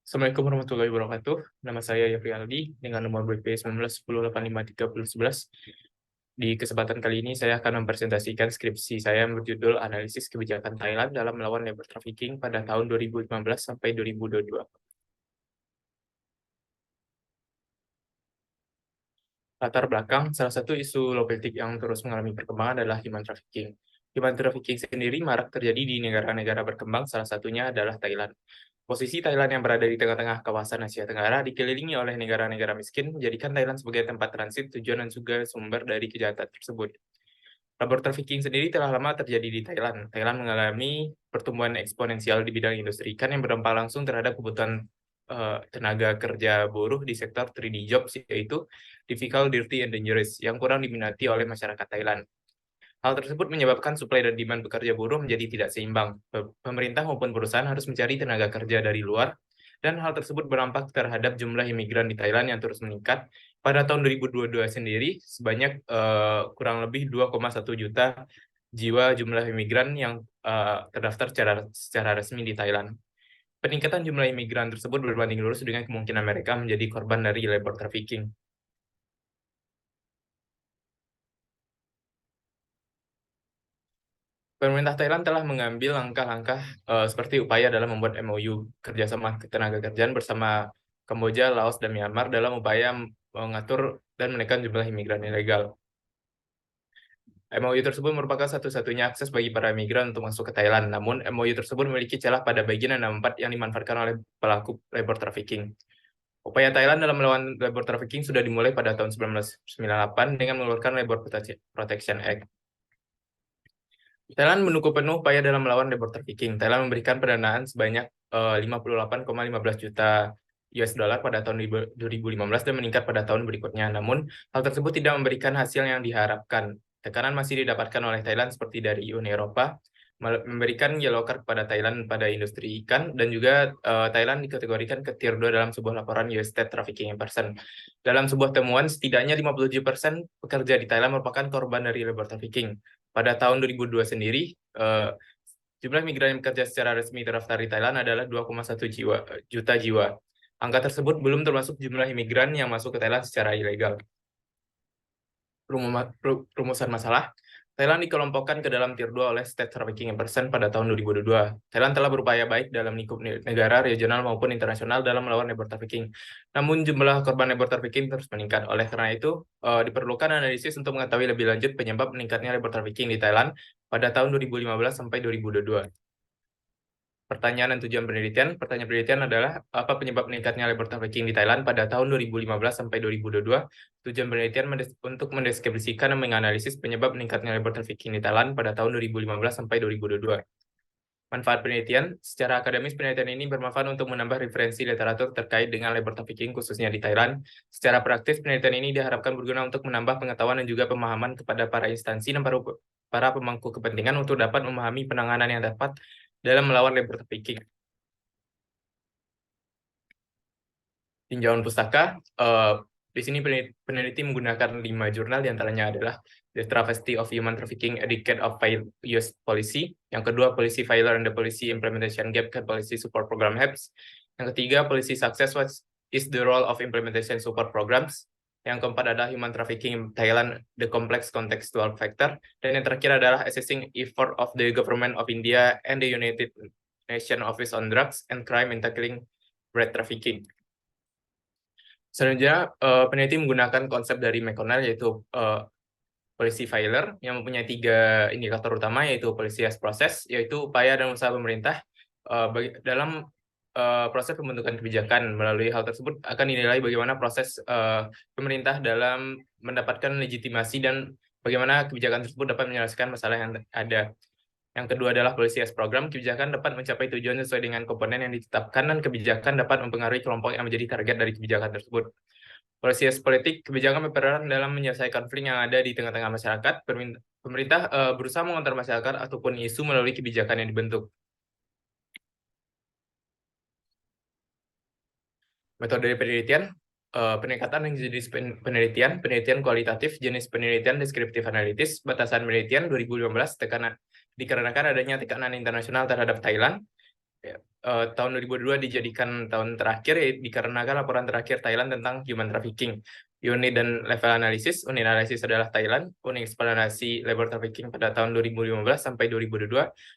Assalamualaikum warahmatullahi wabarakatuh. Nama saya Yafri Aldi dengan nomor BP 1910853011. Di kesempatan kali ini saya akan mempresentasikan skripsi saya yang berjudul Analisis Kebijakan Thailand dalam Melawan Labor Trafficking pada tahun 2015 sampai 2022. Latar belakang, salah satu isu politik yang terus mengalami perkembangan adalah human trafficking. Human trafficking sendiri marak terjadi di negara-negara berkembang, salah satunya adalah Thailand. Posisi Thailand yang berada di tengah-tengah kawasan Asia Tenggara dikelilingi oleh negara-negara miskin, menjadikan Thailand sebagai tempat transit, tujuan, dan juga sumber dari kejahatan tersebut. Labor trafficking sendiri telah lama terjadi di Thailand. Thailand mengalami pertumbuhan eksponensial di bidang industri ikan yang berdampak langsung terhadap kebutuhan tenaga kerja buruh di sektor 3D jobs, yaitu difficult, dirty, and dangerous, yang kurang diminati oleh masyarakat Thailand. Hal tersebut menyebabkan suplai dan demand pekerja buruh menjadi tidak seimbang. Pemerintah maupun perusahaan harus mencari tenaga kerja dari luar, dan hal tersebut berdampak terhadap jumlah imigran di Thailand yang terus meningkat. Pada tahun 2022 sendiri, sebanyak kurang lebih 2,1 juta jiwa jumlah imigran yang terdaftar secara resmi di Thailand. Peningkatan jumlah imigran tersebut berbanding lurus dengan kemungkinan mereka menjadi korban dari labor trafficking. Pemerintah Thailand telah mengambil langkah-langkah seperti upaya dalam membuat MOU kerjasama tenaga kerjaan bersama Kamboja, Laos, dan Myanmar dalam upaya mengatur dan menekan jumlah imigran ilegal. MOU tersebut merupakan satu-satunya akses bagi para imigran untuk masuk ke Thailand. Namun, MOU tersebut memiliki celah pada bagian 64 yang dimanfaatkan oleh pelaku labor trafficking. Upaya Thailand dalam melawan labor trafficking sudah dimulai pada tahun 1998 dengan mengeluarkan Labor Protection Act. Thailand mendukung penuh upaya dalam melawan labor trafficking. Thailand memberikan pendanaan sebanyak 58,15 juta US dollar pada tahun 2015 dan meningkat pada tahun berikutnya. Namun, hal tersebut tidak memberikan hasil yang diharapkan. Tekanan masih didapatkan oleh Thailand seperti dari Uni Eropa, memberikan yellow card kepada Thailand pada industri ikan, dan juga Thailand dikategorikan ke tier 2 dalam sebuah laporan US State Trafficking Person. Dalam sebuah temuan, setidaknya 57% pekerja di Thailand merupakan korban dari labor trafficking. Pada tahun 2002 sendiri, jumlah migran yang bekerja secara resmi terdaftar di Thailand adalah 2,1 juta jiwa. Angka tersebut belum termasuk jumlah imigran yang masuk ke Thailand secara ilegal. Rumusan masalah, Thailand dikelompokkan ke dalam tier 2 oleh State Trafficking Person pada tahun 2022. Thailand telah berupaya baik dalam lingkup negara, regional, maupun internasional dalam melawan labor trafficking. Namun jumlah korban labor trafficking terus meningkat. Oleh karena itu, diperlukan analisis untuk mengetahui lebih lanjut penyebab meningkatnya labor trafficking di Thailand pada tahun 2015 sampai 2022. Pertanyaan dan tujuan penelitian. Pertanyaan penelitian adalah apa penyebab meningkatnya labor trafficking di Thailand pada tahun 2015 sampai 2022. Tujuan penelitian untuk mendeskripsikan dan menganalisis penyebab meningkatnya labor trafficking di Thailand pada tahun 2015 sampai 2022. Manfaat penelitian. Secara akademis, penelitian ini bermanfaat untuk menambah referensi literatur terkait dengan labor trafficking khususnya di Thailand. Secara praktis, penelitian ini diharapkan berguna untuk menambah pengetahuan dan juga pemahaman kepada para instansi dan para pemangku kepentingan untuk dapat memahami penanganan yang tepat dalam melawan labor trafficking. Tinjauan pustaka, di sini peneliti menggunakan 5 jurnal, diantaranya adalah The Travesty of Human Trafficking, A Decade of Failed US Policy. Yang kedua, Policy Failure and the Policy Implementation Gap ke Policy Support Program HEPS. Yang ketiga, Policy Success, What is the Role of Implementation Support Programs. Yang keempat adalah Human Trafficking in Thailand, The Complex Contextual Factor. Dan yang terakhir adalah Assessing Effort of the Government of India and the United Nations Office on Drugs and Crime in Tackling Bread Trafficking. Selanjutnya, peneliti menggunakan konsep dari McConnell, yaitu policy failure, yang mempunyai 3 indikator utama, yaitu policy as process, yaitu upaya dan usaha pemerintah dalam proses pembentukan kebijakan. Melalui hal tersebut akan dinilai bagaimana proses pemerintah dalam mendapatkan legitimasi dan bagaimana kebijakan tersebut dapat menyelesaikan masalah yang ada. Yang kedua adalah policy as program, kebijakan dapat mencapai tujuan sesuai dengan komponen yang ditetapkan dan kebijakan dapat mempengaruhi kelompok yang menjadi target dari kebijakan tersebut. Policy as politik, kebijakan berperan dalam menyelesaikan konflik yang ada di tengah-tengah masyarakat. Pemerintah berusaha mengontrol masyarakat ataupun isu melalui kebijakan yang dibentuk. Metode penelitian, peningkatan yang jenis penelitian, penelitian kualitatif, jenis penelitian deskriptif analitis, batasan penelitian 2015, dikarenakan adanya tekanan internasional terhadap Thailand. Tahun 2002 dijadikan tahun terakhir dikarenakan laporan terakhir Thailand tentang human trafficking. Unit dan level analisis, unit analisis adalah Thailand, unit eksplanasi labor trafficking pada tahun 2015 sampai 2022,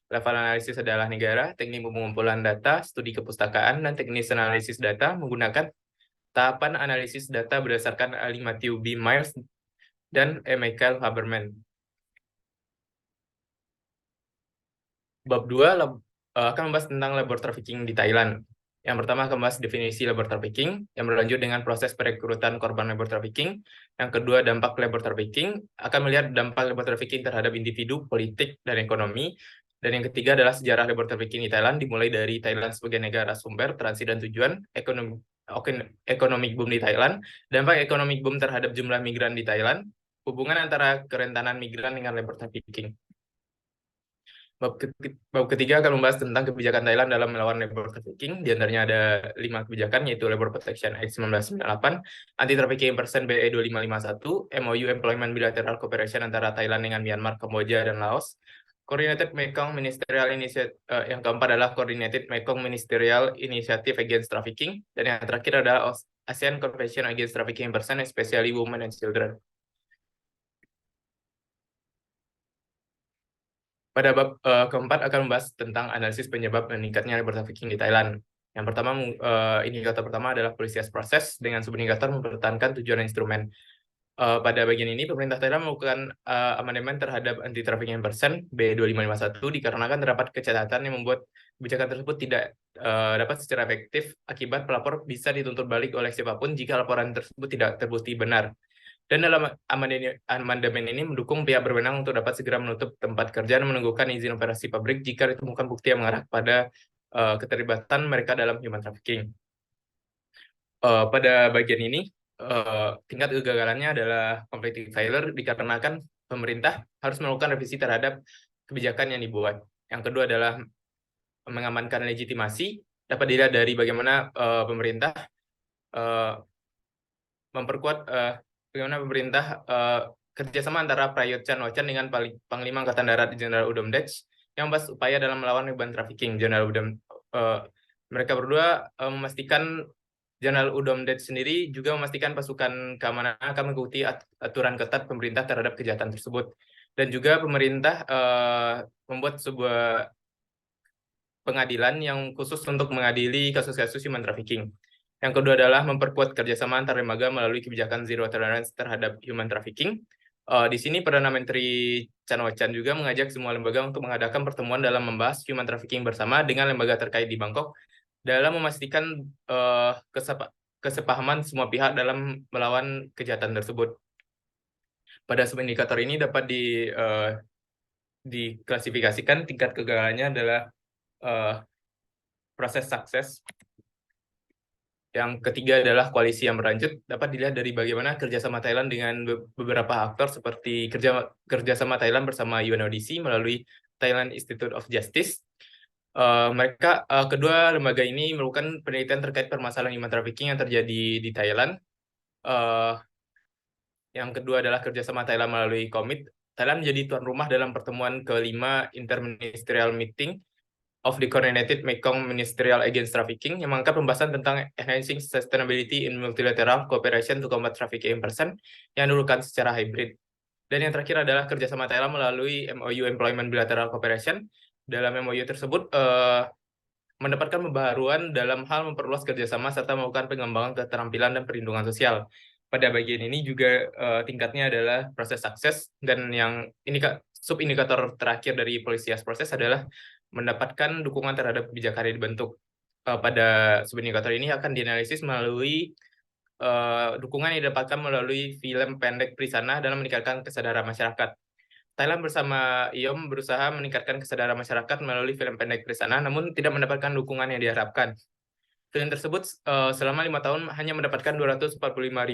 level analisis adalah negara, teknik pengumpulan data, studi kepustakaan, dan teknis analisis data menggunakan tahapan analisis data berdasarkan Ali Matthew B. Miles dan Michael Haberman. Bab 2 akan membahas tentang labor trafficking di Thailand. Yang pertama akan membahas definisi labor trafficking, yang berlanjut dengan proses perekrutan korban labor trafficking. Yang kedua, dampak labor trafficking, akan melihat dampak labor trafficking terhadap individu, politik, dan ekonomi. Dan yang ketiga adalah sejarah labor trafficking di Thailand, dimulai dari Thailand sebagai negara sumber, transit, dan tujuan, economic boom di Thailand, dampak economic boom terhadap jumlah migran di Thailand, hubungan antara kerentanan migran dengan labor trafficking. Bab ketiga akan membahas tentang kebijakan Thailand dalam melawan labor trafficking. Di antaranya ada 5 kebijakan, yaitu Labor Protection Act 1998, Anti-Trafficking Person BE 2551, MOU Employment Bilateral Cooperation antara Thailand dengan Myanmar, Kamboja, dan Laos, Coordinated Mekong Ministerial Initiative, yang keempat adalah Coordinated Mekong Ministerial Initiative Against Trafficking, dan yang terakhir adalah ASEAN Convention Against Trafficking Person, especially Women and Children. Pada bab keempat akan membahas tentang analisis penyebab meningkatnya labor trafficking di Thailand. Yang pertama, indikator pertama adalah Policies Process dengan subindikator mempertahankan tujuan dan instrumen. Pada bagian ini, pemerintah Thailand melakukan amandemen terhadap Anti-Trafficking Person B2551 dikarenakan terdapat kecacatan yang membuat kebijakan tersebut tidak dapat secara efektif akibat pelapor bisa dituntut balik oleh siapapun jika laporan tersebut tidak terbukti benar. Dan dalam amandemen ini mendukung pihak berwenang untuk dapat segera menutup tempat kerja dan menunggukan izin operasi pabrik jika ditemukan bukti yang mengarah pada keterlibatan mereka dalam human trafficking. Pada bagian ini, tingkat kegagalannya adalah conflicting failure dikarenakan pemerintah harus melakukan revisi terhadap kebijakan yang dibuat. Yang kedua adalah mengamankan legitimasi, dapat dilihat dari bagaimana pemerintah memperkuat bagaimana pemerintah kerjasama antara Prayut Chan-o-cha dengan Panglima Angkatan Darat Jenderal Udom Dech yang membahas upaya dalam melawan human trafficking. Mereka berdua memastikan Jenderal Udom Dech sendiri juga memastikan pasukan keamanan akan mengikuti aturan ketat pemerintah terhadap kejahatan tersebut. Dan juga pemerintah membuat sebuah pengadilan yang khusus untuk mengadili kasus-kasus human trafficking. Yang kedua adalah memperkuat kerjasama antar lembaga melalui kebijakan zero tolerance terhadap human trafficking. Di sini Perdana Menteri Chan O-chan juga mengajak semua lembaga untuk mengadakan pertemuan dalam membahas human trafficking bersama dengan lembaga terkait di Bangkok dalam memastikan kesepahaman semua pihak dalam melawan kejahatan tersebut. Pada subindikator ini dapat diklasifikasikan tingkat kegagalannya adalah proses sukses. Yang ketiga adalah koalisi yang berlanjut, dapat dilihat dari bagaimana kerjasama Thailand dengan beberapa aktor seperti kerjasama Thailand bersama UNODC melalui Thailand Institute of Justice. Kedua lembaga ini melakukan penelitian terkait permasalahan human trafficking yang terjadi di Thailand. Yang kedua adalah kerjasama Thailand melalui Komit. Thailand menjadi tuan rumah dalam pertemuan kelima Interministerial Meeting of the Coordinated Mekong Ministerial Against Trafficking yang mengangkat pembahasan tentang enhancing sustainability in multilateral cooperation to combat trafficking person yang dilakukan secara hybrid. Dan yang terakhir adalah kerjasama Thailand melalui MOU Employment Bilateral Cooperation. Dalam MOU tersebut mendapatkan pembaharuan dalam hal memperluas kerjasama serta melakukan pengembangan keterampilan dan perlindungan sosial. Pada bagian ini juga tingkatnya adalah proses sukses, dan yang subindikator terakhir dari Policies Process adalah mendapatkan dukungan terhadap kebijakan yang dibentuk. Pada subindikator ini akan dianalisis melalui dukungan yang didapatkan melalui film pendek Prisana dalam meningkatkan kesadaran masyarakat. Thailand bersama IOM berusaha meningkatkan kesadaran masyarakat melalui film pendek Prisana, namun tidak mendapatkan dukungan yang diharapkan. Film tersebut selama 5 tahun hanya mendapatkan 245.000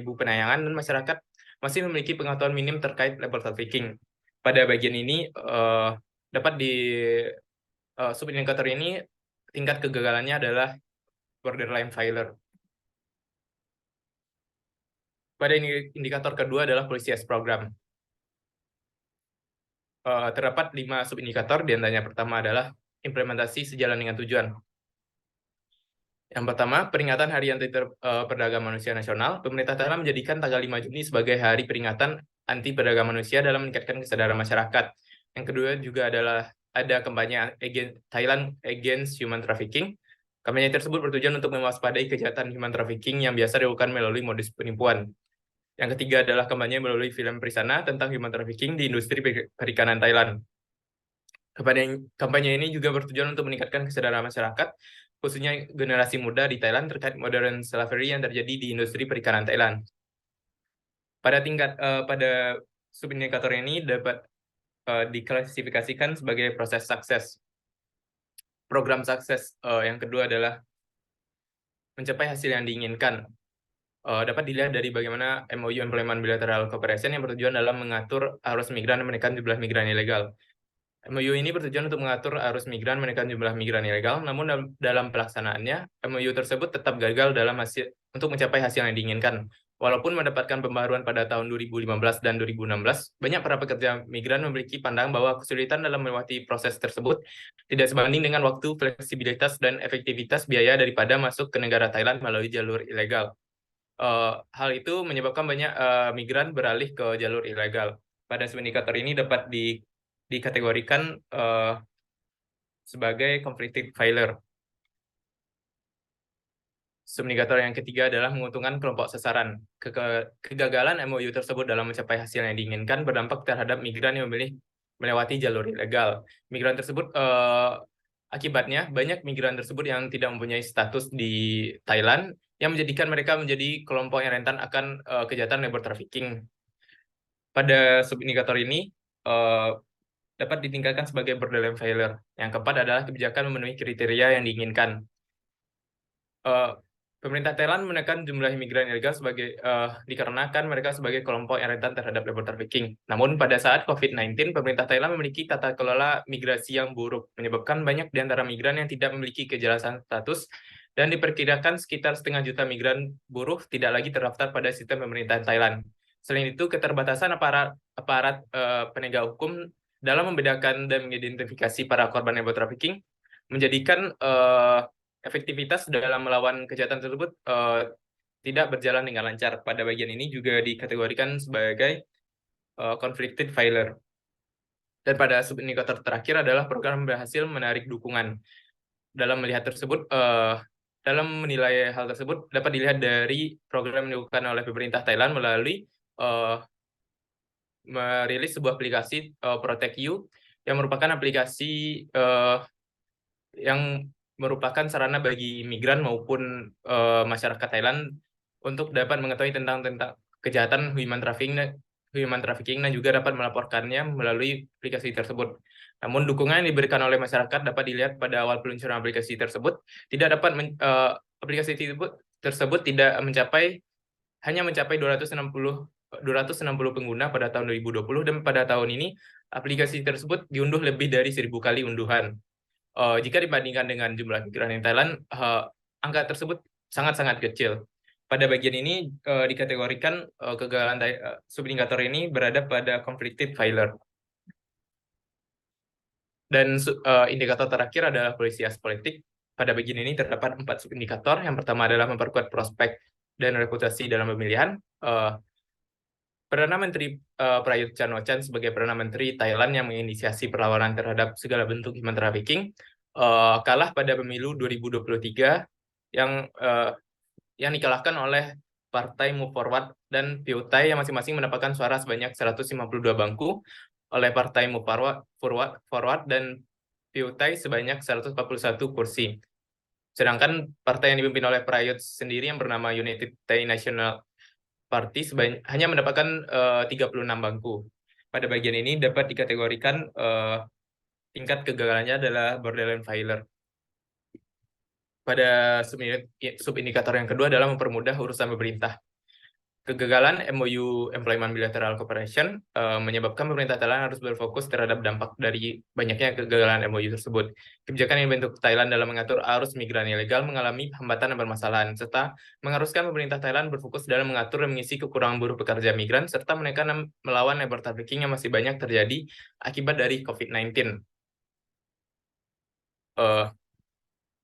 penayangan dan masyarakat masih memiliki pengetahuan minim terkait labor trafficking. Pada bagian ini dapat di subindikator ini tingkat kegagalannya adalah borderline failure. Pada indikator kedua adalah Policies Program. Terdapat 5 subindikator, di antaranya pertama adalah implementasi sejalan dengan tujuan. Yang pertama, peringatan Hari Anti Perdagangan Manusia Nasional. Pemerintah Thailand menjadikan tanggal 5 Juni sebagai hari peringatan anti perdagangan manusia dalam meningkatkan kesadaran masyarakat. Yang kedua juga adalah ada kampanye Thailand Against Human Trafficking. Kampanye tersebut bertujuan untuk mewaspadai kejahatan human trafficking yang biasa dilakukan melalui modus penipuan. Yang ketiga adalah kampanye melalui film Prisana tentang human trafficking di industri perikanan Thailand. Kampanye ini juga bertujuan untuk meningkatkan kesadaran masyarakat, khususnya generasi muda di Thailand terkait modern slavery yang terjadi di industri perikanan Thailand. Pada subindikator ini dapat diklasifikasikan sebagai proses sukses. Program sukses yang kedua adalah mencapai hasil yang diinginkan. Dapat dilihat dari bagaimana MOU Employment Bilateral Cooperation yang bertujuan dalam mengatur arus migran dan menekan jumlah migran ilegal. MOU ini bertujuan untuk mengatur arus migran menekan jumlah migran ilegal, namun dalam pelaksanaannya, MOU tersebut tetap gagal untuk mencapai hasil yang diinginkan. Walaupun mendapatkan pembaharuan pada tahun 2015 dan 2016, banyak para pekerja migran memiliki pandangan bahwa kesulitan dalam melewati proses tersebut tidak sebanding dengan waktu, fleksibilitas, dan efektivitas biaya daripada masuk ke negara Thailand melalui jalur ilegal. Hal itu menyebabkan banyak migran beralih ke jalur ilegal. Pada indikator ini dapat dikategorikan sebagai conflicted failure. Subindikator yang ketiga adalah menguntungkan kelompok sasaran. Kegagalan MOU tersebut dalam mencapai hasil yang diinginkan berdampak terhadap migran yang memilih melewati jalur ilegal. Akibatnya, banyak migran tersebut yang tidak mempunyai status di Thailand yang menjadikan mereka menjadi kelompok yang rentan akan kejahatan labor trafficking. Pada subindikator ini dapat ditingkatkan sebagai borderline failure. Yang keempat adalah kebijakan memenuhi kriteria yang diinginkan. Pemerintah Thailand menekan jumlah imigran ilegal dikarenakan mereka sebagai kelompok yang rentan terhadap labor trafficking. Namun pada saat COVID-19, pemerintah Thailand memiliki tata kelola migrasi yang buruk, menyebabkan banyak di antara migran yang tidak memiliki kejelasan status, dan diperkirakan sekitar 1,5 juta migran buruh tidak lagi terdaftar pada sistem pemerintahan Thailand. Selain itu, keterbatasan aparat penegak hukum dalam membedakan dan mengidentifikasi para korban labor trafficking menjadikan efektivitas dalam melawan kejahatan tersebut tidak berjalan dengan lancar. Pada bagian ini juga dikategorikan sebagai conflicted failure. Dan pada subindikator terakhir adalah program berhasil menarik dukungan. Dalam dalam menilai hal tersebut dapat dilihat dari program yang dilakukan oleh pemerintah Thailand melalui merilis sebuah aplikasi Protect You yang merupakan aplikasi yang merupakan sarana bagi migran maupun masyarakat Thailand untuk dapat mengetahui tentang kejahatan human trafficking dan juga dapat melaporkannya melalui aplikasi tersebut. Namun dukungan yang diberikan oleh masyarakat dapat dilihat pada awal peluncuran aplikasi tersebut aplikasi tersebut tidak hanya mencapai 260 pengguna pada tahun 2020, dan pada tahun ini aplikasi tersebut diunduh lebih dari 1.000 kali unduhan. Jika dibandingkan dengan jumlah migran di Thailand, angka tersebut sangat-sangat kecil. Pada bagian ini dikategorikan kegagalan subindikator ini berada pada conflicted failure. Dan indikator terakhir adalah polisias politik. Pada bagian ini terdapat 4 subindikator. Yang pertama adalah memperkuat prospek dan reputasi dalam pemilihan. Perdana Menteri Prayut Chan-o-cha sebagai Perdana Menteri Thailand yang menginisiasi perlawanan terhadap segala bentuk human trafficking kalah pada pemilu 2023 yang dikalahkan oleh Partai Move Forward dan Pheu Thai yang masing-masing mendapatkan suara sebanyak 152 bangku, oleh Partai Move Forward dan Pheu Thai sebanyak 141 kursi. Sedangkan partai yang dipimpin oleh Prayut sendiri yang bernama United Thai National Party hanya mendapatkan 36 bangku. Pada bagian ini dapat dikategorikan tingkat kegagalannya adalah borderline failure. Pada subindikator yang kedua adalah mempermudah urusan pemerintah. Kegagalan MOU Employment Bilateral Cooperation menyebabkan pemerintah Thailand harus berfokus terhadap dampak dari banyaknya kegagalan MOU tersebut. Kebijakan yang dibentuk Thailand dalam mengatur arus migran ilegal mengalami hambatan dan permasalahan, serta mengharuskan pemerintah Thailand berfokus dalam mengatur dan mengisi kekurangan buruh pekerja migran, serta menekan dan melawan labor trafficking yang masih banyak terjadi akibat dari COVID-19.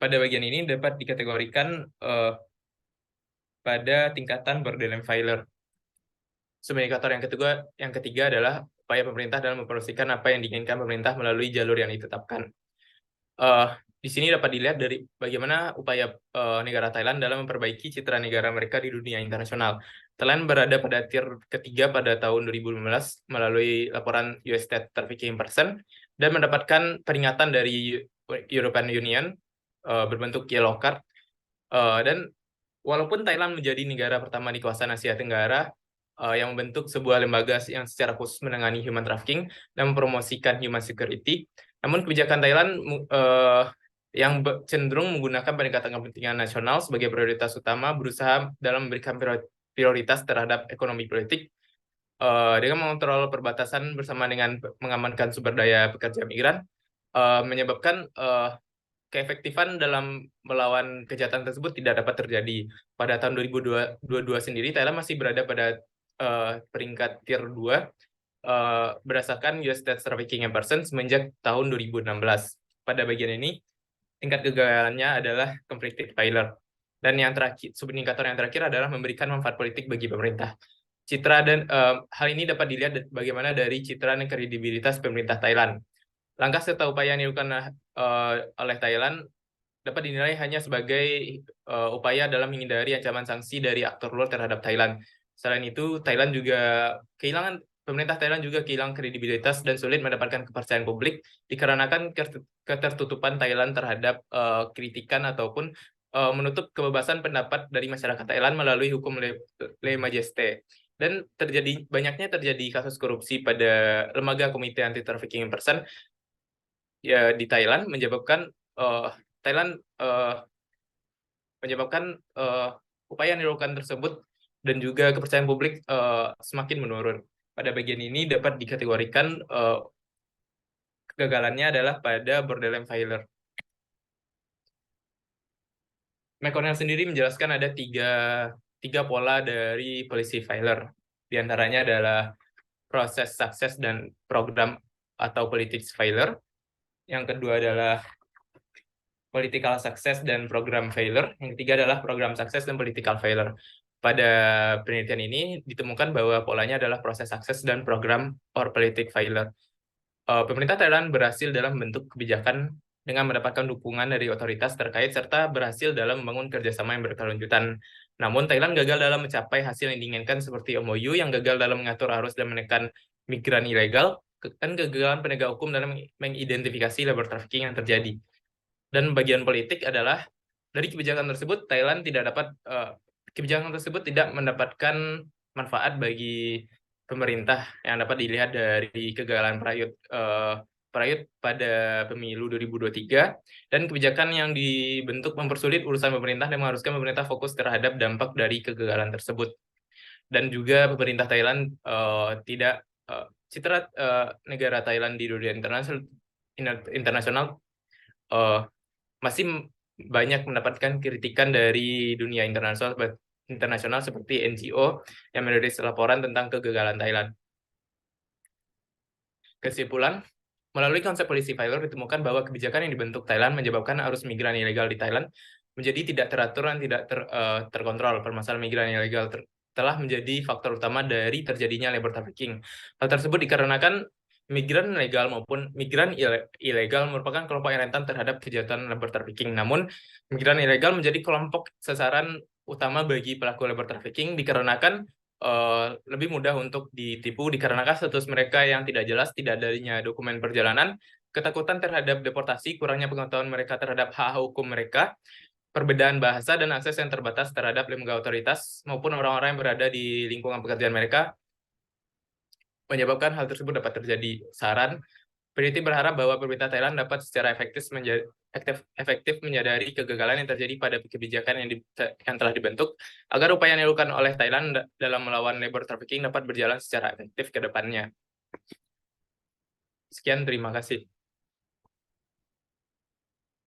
Pada bagian ini dapat dikategorikan pada tingkatan borderline failure. Indikator yang ketiga adalah upaya pemerintah dalam mempromosikan apa yang diinginkan pemerintah melalui jalur yang ditetapkan. Di sini dapat dilihat dari bagaimana upaya negara Thailand dalam memperbaiki citra negara mereka di dunia internasional. Thailand berada pada tier ketiga pada tahun 2015 melalui laporan US State Trafficking Person dan mendapatkan peringatan dari European Union berbentuk yellow card. Dan walaupun Thailand menjadi negara pertama di kawasan Asia Tenggara yang membentuk sebuah lembaga yang secara khusus menangani human trafficking dan mempromosikan human security, namun kebijakan Thailand yang cenderung menggunakan pendekatan kepentingan nasional sebagai prioritas utama berusaha dalam memberikan prioritas terhadap ekonomi politik dengan mengontrol perbatasan bersama dengan mengamankan sumber daya pekerja migran menyebabkan keefektifan dalam melawan kejahatan tersebut tidak dapat terjadi. Pada tahun 2022 sendiri, Thailand masih berada pada peringkat tier 2 berdasarkan US State Trafficking Person semenjak tahun 2016. Pada bagian ini, tingkat kegagalannya adalah conflicted failure. Dan yang terakhir, subindikator yang terakhir adalah memberikan manfaat politik bagi pemerintah. Citra dan hal ini dapat dilihat bagaimana dari citra dan kredibilitas pemerintah Thailand. Langkah serta upaya yang dilakukan oleh Thailand dapat dinilai hanya sebagai upaya dalam menghindari ancaman sanksi dari aktor luar terhadap Thailand. Selain itu, pemerintah Thailand juga kehilangan kredibilitas dan sulit mendapatkan kepercayaan publik dikarenakan ketertutupan Thailand terhadap kritikan ataupun menutup kebebasan pendapat dari masyarakat Thailand melalui hukum Le Majesté. Dan banyaknya terjadi kasus korupsi pada lembaga Komite Anti Trafficking Person ya di Thailand menyebabkan upaya yang dilakukan tersebut dan juga kepercayaan publik semakin menurun. Pada bagian ini dapat dikategorikan kegagalannya adalah pada borderline failure. McConnell sendiri menjelaskan ada tiga pola dari policy failure. Di antaranya adalah proses sukses dan program atau politics failure. Yang kedua adalah political success dan program failure. Yang ketiga adalah program sukses dan political failure. Pada penelitian ini ditemukan bahwa polanya adalah proses sukses dan program or politic failure. Pemerintah Thailand berhasil dalam membentuk kebijakan dengan mendapatkan dukungan dari otoritas terkait serta berhasil dalam membangun kerjasama yang berkelanjutan. Namun Thailand gagal dalam mencapai hasil yang diinginkan seperti MOU yang gagal dalam mengatur arus dan menekan migran ilegal, dan kegagalan penegak hukum dalam mengidentifikasi labor trafficking yang terjadi. Dan bagian politik adalah dari kebijakan tersebut kebijakan tersebut tidak mendapatkan manfaat bagi pemerintah yang dapat dilihat dari kegagalan Prayut pada pemilu 2023 dan kebijakan yang dibentuk mempersulit urusan pemerintah dan mengharuskan pemerintah fokus terhadap dampak dari kegagalan tersebut. Dan juga pemerintah Thailand citra negara Thailand di dunia internasional masih banyak mendapatkan kritikan dari dunia internasional seperti NGO yang merilis laporan tentang kegagalan Thailand. Kesimpulan, melalui konsep policy failure ditemukan bahwa kebijakan yang dibentuk Thailand menyebabkan arus migran ilegal di Thailand menjadi tidak teratur dan tidak terkontrol. Permasalahan migran ilegal telah menjadi faktor utama dari terjadinya labor trafficking. Hal tersebut dikarenakan migran legal maupun migran ilegal merupakan kelompok yang rentan terhadap kejahatan labor trafficking. Namun, migran ilegal menjadi kelompok sasaran utama bagi pelaku labor trafficking dikarenakan lebih mudah untuk ditipu dikarenakan status mereka yang tidak jelas, tidak adanya dokumen perjalanan, ketakutan terhadap deportasi, kurangnya pengetahuan mereka terhadap hak hukum mereka, perbedaan bahasa dan akses yang terbatas terhadap lembaga otoritas maupun orang-orang yang berada di lingkungan pekerjaan mereka menyebabkan hal tersebut dapat terjadi. Saran, peneliti berharap bahwa pemerintah Thailand dapat secara efektif menyadari kegagalan yang terjadi pada kebijakan yang telah dibentuk, agar upaya yang dilakukan oleh Thailand dalam melawan labor trafficking dapat berjalan secara efektif ke depannya. Sekian, terima kasih.